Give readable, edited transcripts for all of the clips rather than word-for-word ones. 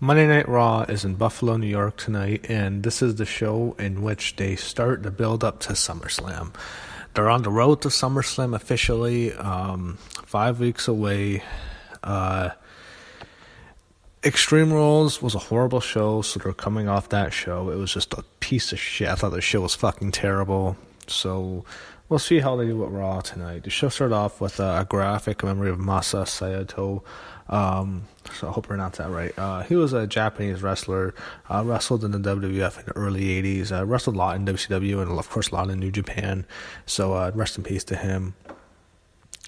Monday Night Raw is in Buffalo, New York tonight, and this is the show in which they start the build up to SummerSlam. They're on the road to SummerSlam officially, 5 weeks away. Extreme Rules was a horrible show, so they're coming off that show. It was just a piece of shit. I thought the show was fucking terrible. So we'll see how they do with Raw tonight. The show started off with a graphic memory of Masa Sayato. So I hope I pronounced that right. He was a Japanese wrestler, wrestled in the WWF in the early 80s, wrestled a lot in WCW and of course a lot in New Japan. So rest in peace to him.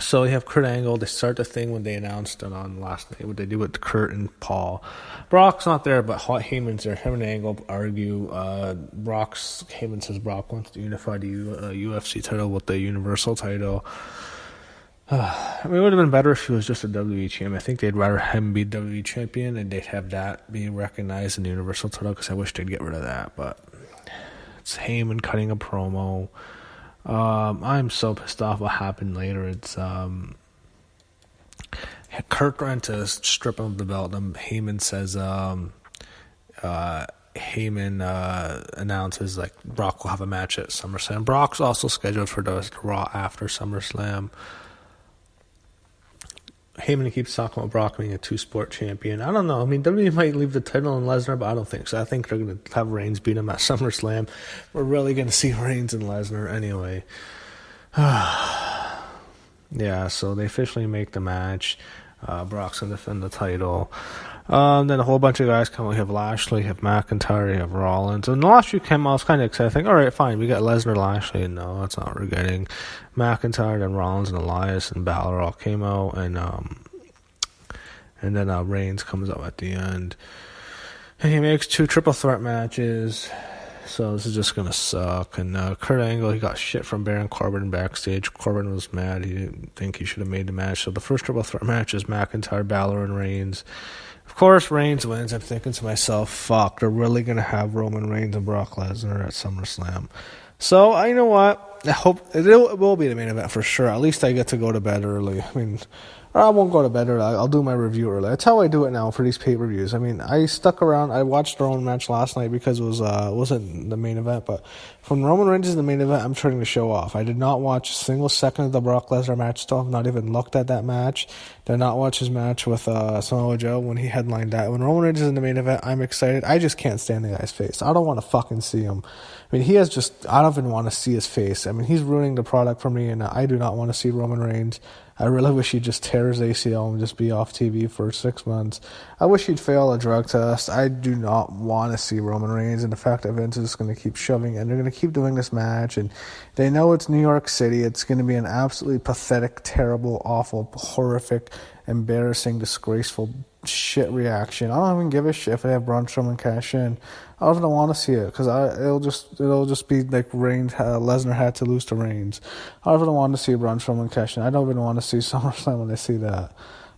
So you have Kurt Angle. They start the thing when they announced it on last night, what they do with Kurt and Paul. Brock's not there, but Heyman's there. Him and Angle argue. Heyman says Brock wants to unify the UFC title with the Universal title. It would have been better if he was just a WWE champion. I think they'd rather him be WWE champion and they'd have that being recognized in the Universal title, because I wish they'd get rid of that. But it's Heyman cutting a promo. I'm so pissed off what happened later. It's Kurt ran to strip him of the belt. Heyman says Heyman announces like Brock will have a match at SummerSlam. Brock's also scheduled for the Raw after SummerSlam. Heyman keeps talking about Brock being a two-sport champion. I don't know. I mean, WWE might leave the title on Lesnar, but I don't think so. I think they're going to have Reigns beat him at SummerSlam. We're really going to see Reigns and Lesnar anyway. Yeah, so they officially make the match. Brock's going to defend the title. Then a whole bunch of guys come. We have Lashley, you have McIntyre, you have Rollins. And the last few came out, I was kind of excited. I think, all right, fine, we got Lesnar, Lashley. No, that's not what we're getting. McIntyre, then Rollins and Elias and Balor all came out. And then Reigns comes out at the end. And he makes 2 triple threat matches. So this is just going to suck. And Kurt Angle, he got shit from Baron Corbin backstage. Corbin was mad. He didn't think he should have made the match. So the first triple threat match is McIntyre, Balor, and Reigns. Of course, Reigns wins. I'm thinking to myself, fuck, they're really going to have Roman Reigns and Brock Lesnar at SummerSlam. So, you know what? I hope it will be the main event for sure. At least I get to go to bed early. I mean, I won't go to bed early. I'll do my review early. That's how I do it now for these pay-per-views. I mean, I stuck around. I watched the Roman match last night because it wasn't the main event. But when Roman Reigns is the main event, I'm turning the show off. I did not watch a single second of the Brock Lesnar match still. I've not even looked at that match. Did not watch his match with Samoa Joe when he headlined that. When Roman Reigns is in the main event, I'm excited. I just can't stand the guy's face. I don't want to fucking see him. I mean, I don't even want to see his face. I mean, he's ruining the product for me, and I do not want to see Roman Reigns. I really wish he'd just tear his ACL and just be off TV for 6 months. I wish he'd fail a drug test. I do not want to see Roman Reigns, and the fact that Vince is going to keep shoving, and they're going to keep doing this match, and they know it's New York City. It's going to be an absolutely pathetic, terrible, awful, horrific, embarrassing, disgraceful shit reaction. I don't even give a shit if they have Braun Strowman cash in. I don't even want to see it because it'll just be like Lesnar had to lose to Reigns. I don't even want to see Braun Strowman cash in. I don't even want to see SummerSlam when I see that.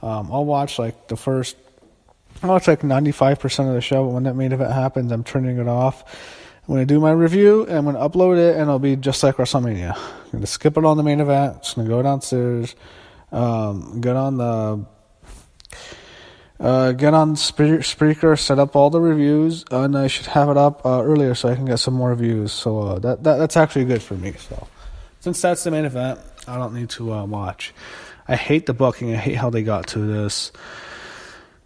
I'll watch like 95% of the show, but when that main event happens, I'm turning it off. I'm going to do my review, and I'm going to upload it, and it'll be just like WrestleMania. I'm going to skip it on the main event. Just going to go downstairs, get on Spreaker, set up all the reviews, and I should have it up earlier so I can get some more views. So that's actually good for me. So since that's the main event, I don't need to watch. I hate the booking. I hate how they got to this.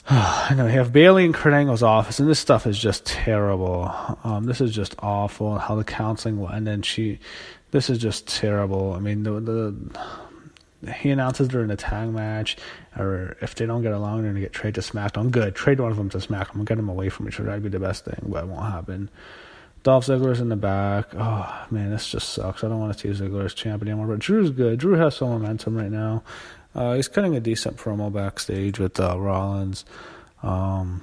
I know, you have Bayley in Kurt Angle's office, and this stuff is just terrible. This is just awful, how the counseling went, and then this is just terrible. I mean, he announces during the tag match, or if they don't get along, they're going to get traded to SmackDown. Good, trade one of them to SmackDown. Get them away from each other. That'd be the best thing, but it won't happen. Dolph Ziggler's in the back. Oh, man, this just sucks. I don't want to see Ziggler as champion anymore, but Drew's good. Drew has some momentum right now. He's cutting a decent promo backstage with Rollins. And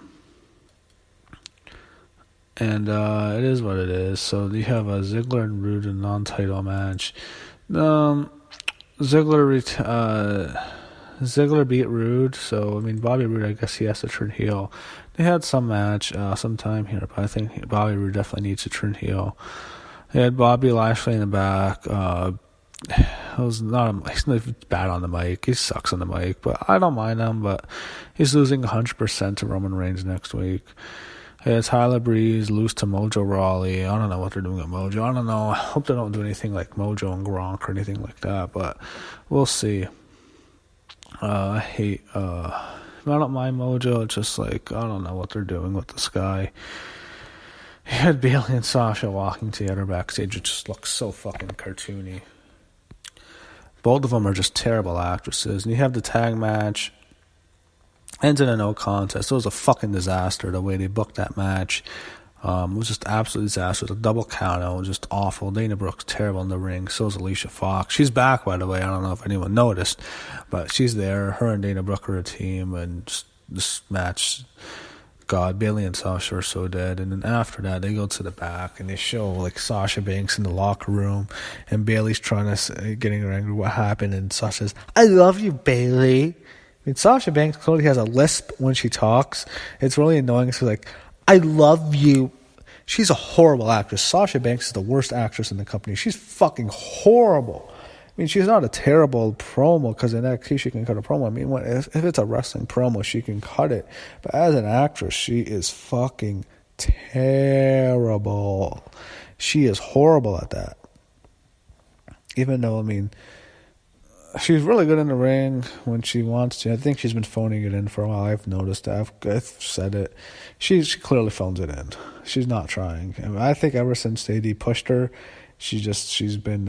it is what it is. So you have Ziggler and Rude in a non-title match. Ziggler beat Rude, so I mean Bobby Roode, I guess he has to turn heel. They had some match sometime here, but I think Bobby Roode definitely needs to turn heel. They had Bobby Lashley in the back. he's not bad on the mic. He sucks on the mic, but I don't mind him. But he's losing 100% to Roman Reigns next week. It's Tyler Breeze, lose to Mojo Rawley. I don't know what they're doing at Mojo. I don't know. I hope they don't do anything like Mojo and Gronk or anything like that, but we'll see. I don't mind Mojo. It's just like, I don't know what they're doing with this guy. He had Bayley and Sasha walking together backstage. It just looks so fucking cartoony. Both of them are just terrible actresses. And you have the tag match. Ends in a no contest. It was a fucking disaster the way they booked that match. It was just absolute disaster. It was a double count out. It was just awful. Dana Brooke's terrible in the ring. So is Alicia Fox. She's back, by the way. I don't know if anyone noticed. But she's there. Her and Dana Brooke are a team. And just, this match, God, Bayley and Sasha are so dead. And then after that, they go to the back. And they show, like, Sasha Banks in the locker room. And Bayley's trying to, getting her angry what happened. And Sasha says, I love you, Bayley. I mean, Sasha Banks clearly has a lisp when she talks. It's really annoying. She's like, I love you. She's a horrible actress. Sasha Banks is the worst actress in the company. She's fucking horrible. I mean, she's not a terrible promo because in NXT she can cut a promo. I mean, if it's a wrestling promo, she can cut it. But as an actress, she is fucking terrible. She is horrible at that. Even though, I mean, she's really good in the ring when she wants to. I think she's been phoning it in for a while. I've noticed that. I've said it. She clearly phones it in. She's not trying. I mean, I think ever since AD pushed her, she's been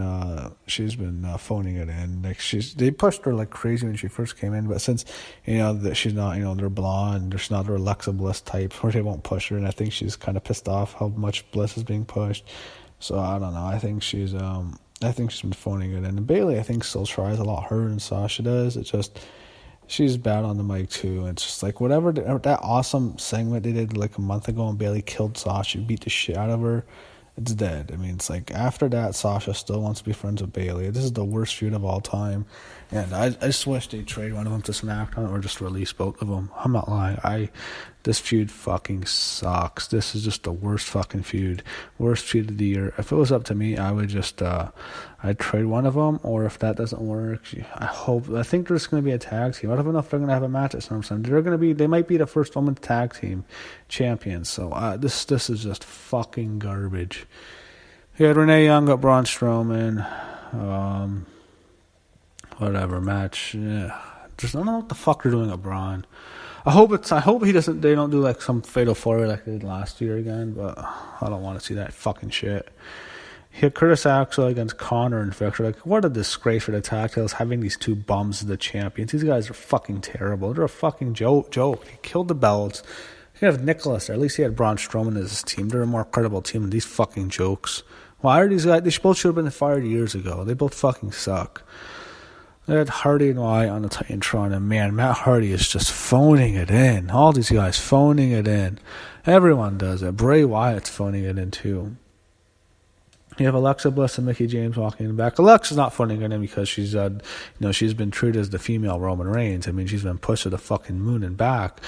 phoning it in. Like they pushed her like crazy when she first came in, but since that she's not, they're blonde, there's not their Alexa Bliss type, or they won't push her, and I think she's kind of pissed off how much Bliss is being pushed. So I don't know. I think she's been phoning it in. And Bayley, I think, still tries a lot harder than Sasha does. It's just, she's bad on the mic, too. It's just like, whatever, that awesome segment they did like a month ago and Bayley killed Sasha, beat the shit out of her, it's dead. I mean, it's like, after that, Sasha still wants to be friends with Bayley. This is the worst feud of all time. And I just wish they'd trade one of them to SmackDown or just release both of them. I'm not lying. This feud fucking sucks. This is just the worst fucking feud. Worst feud of the year. If it was up to me, I would just, I'd trade one of them, or if that doesn't work, I think there's going to be a tag team. I don't know if they're going to have a match at SummerSlam. They might be the first women's tag team champions. So, this is just fucking garbage. You had Renee Young got Braun Strowman. Whatever match. Yeah. I don't know what the fuck they're doing at Braun. I hope they don't do like some fatal four-way like they did last year again, but I don't want to see that fucking shit. He had Curtis Axel against Connor and Victor. Like, what a disgrace for the tag titles having these two bums as the champions. These guys are fucking terrible. They're a fucking joke. He killed the belts. You have Nicholas there. At least he had Braun Strowman as his team. They're a more credible team than these fucking jokes. Why are these guys? They both should have been fired years ago. They both fucking suck. They had Hardy and Wyatt on the Titantron, and man, Matt Hardy is just phoning it in. All these guys phoning it in. Everyone does it. Bray Wyatt's phoning it in too. You have Alexa Bliss and Mickie James walking in the back. Alexa's not phoning it in because she's, she's been treated as the female Roman Reigns. I mean, she's been pushed to the fucking moon and back.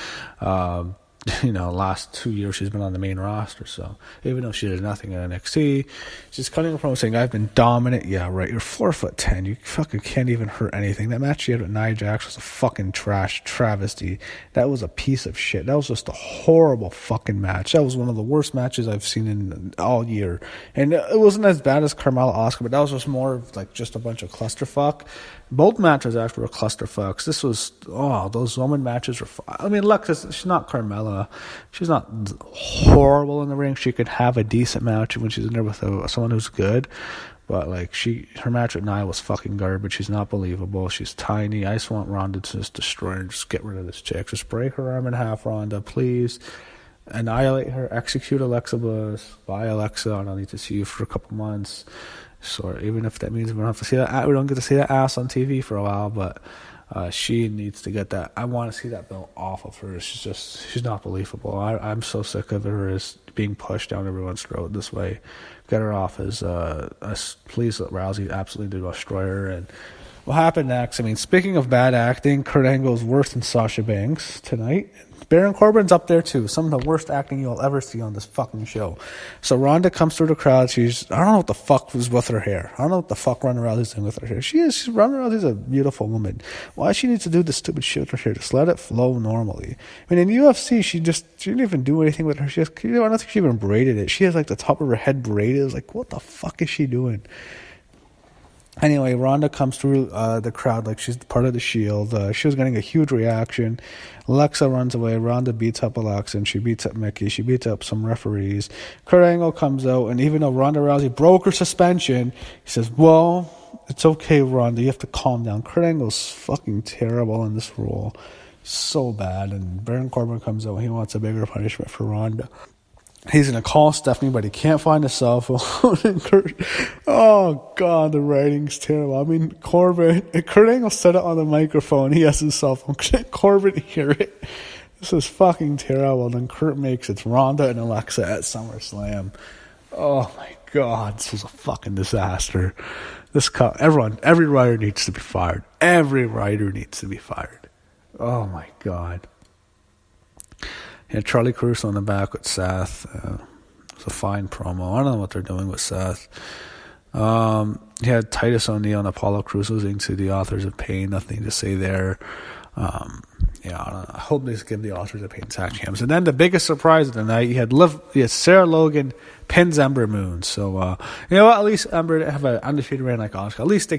Last 2 years she's been on the main roster. So even though she did nothing in NXT, she's cutting a promo saying, I've been dominant. Yeah, right. You're 4'10". You fucking can't even hurt anything. That match she had with Nia Jax was a fucking travesty. That was a piece of shit. That was just a horrible fucking match. That was one of the worst matches I've seen in all year. And it wasn't as bad as Carmella Asuka, but that was just more of like just a bunch of clusterfuck. Both matches actually were clusterfucks. This was, those woman matches were, Alexis, she's not Carmella. She's not horrible in the ring. She could have a decent match when she's in there with someone who's good. But, her match with Nia was fucking garbage. She's not believable. She's tiny. I just want Ronda to just destroy her and just get rid of this chick. Just break her arm in half, Ronda, please. Annihilate her. Execute Alexa Bliss. Bye, Alexa. I don't need to see you for a couple months. So even if that means we don't have to see that, we don't get to see that ass on TV for a while, but she needs to get that. I want to see that belt off of her. She's not believable. I'm so sick of her as being pushed down everyone's throat this way. Get her off as please let Rousey absolutely destroy her. And what happened next? I mean, speaking of bad acting, Kurt Angle's worse than Sasha Banks tonight. Baron Corbin's up there too. Some of the worst acting you'll ever see on this fucking show. So Ronda comes through the crowd. I don't know what the fuck was with her hair. I don't know what the fuck Ronda Rousey's doing with her hair. Ronda Rousey's a beautiful woman. Why she needs to do this stupid shit with her hair? Just let it flow normally. I mean, in UFC, she didn't even do anything with her. I don't think she even braided it. She has like the top of her head braided. It's like, what the fuck is she doing? Anyway, Ronda comes through the crowd like she's part of the Shield. She was getting a huge reaction. Alexa runs away. Ronda beats up Alexa, and she beats up Mickey. She beats up some referees. Kurt Angle comes out, and even though Ronda Rousey broke her suspension, he says, well, it's okay, Ronda. You have to calm down. Kurt Angle's fucking terrible in this role. So bad. And Baron Corbin comes out, and he wants a bigger punishment for Ronda. He's going to call Stephanie, but he can't find his cell phone. And oh, God, the writing's terrible. I mean, Kurt Angle said it on the microphone. He has his cell phone. Couldn't Corbin hear it? This is fucking terrible. Then Kurt makes it's Ronda and Alexa at SummerSlam. Oh, my God. This was a fucking disaster. Every writer needs to be fired. Every writer needs to be fired. Oh, my God. He had Charlie Caruso in the back with Seth. It was a fine promo. I don't know what they're doing with Seth. He had Titus O'Neil and Apollo Crews losing to the Authors of Pain. Nothing to say there. I don't know. I hope they give the Authors of Pain tag champs. And then the biggest surprise of the night, you had Sarah Logan pins Ember Moon. So, you know what? At least Ember have an undefeated reign like Asuka. At least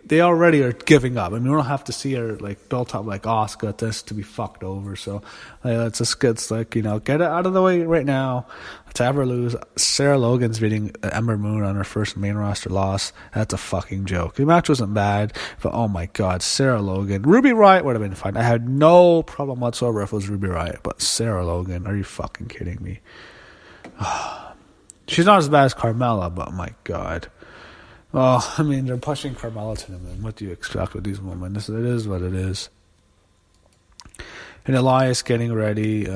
they already are giving up. I mean, we don't have to see her like built up like Asuka to be fucked over. So, let's just get get it out of the way right now. To ever lose, Sarah Logan's beating Ember Moon on her first main roster loss. That's a fucking joke. The match wasn't bad, but oh my God, Sarah Logan. Ruby Riott would have been fine. I had no problem whatsoever if it was Ruby Riott, but Sarah Logan, are you fucking kidding me? She's not as bad as Carmella, but my God. Well, I mean, they're pushing Carmella to the moon. What do you expect with these women? It is what it is. And Elias getting ready.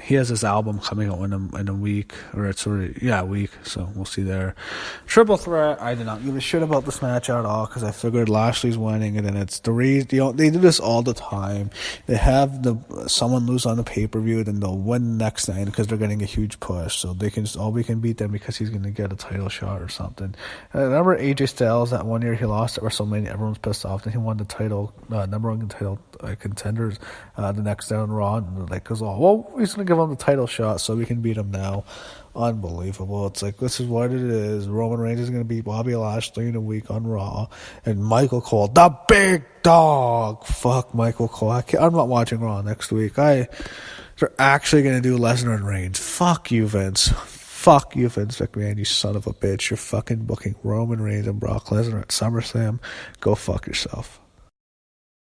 He has his album coming out in a week, or it's already, a week, so we'll see there. Triple threat, I did not give a shit about this match at all, because I figured Lashley's winning, and then it's the reason, they do this all the time. They have someone lose on the pay-per-view, then they'll win next night, because they're getting a huge push, so we can beat them because he's going to get a title shot or something. Remember AJ Styles, that one year he lost at WrestleMania, everyone's pissed off, then he won the title, number one title contenders, the next day on Raw, and goes, well, he's going to give him the title shot so we can beat him now. Unbelievable. It's like, this is what it is. Roman Reigns is going to beat Bobby Lashley in a week on Raw. And Michael Cole, the big dog. Fuck Michael Cole. I'm not watching Raw next week. They're actually going to do Lesnar and Reigns. Fuck you, Vince. Fuck you, Vince McMahon, you son of a bitch. You're fucking booking Roman Reigns and Brock Lesnar at SummerSlam. Go fuck yourself.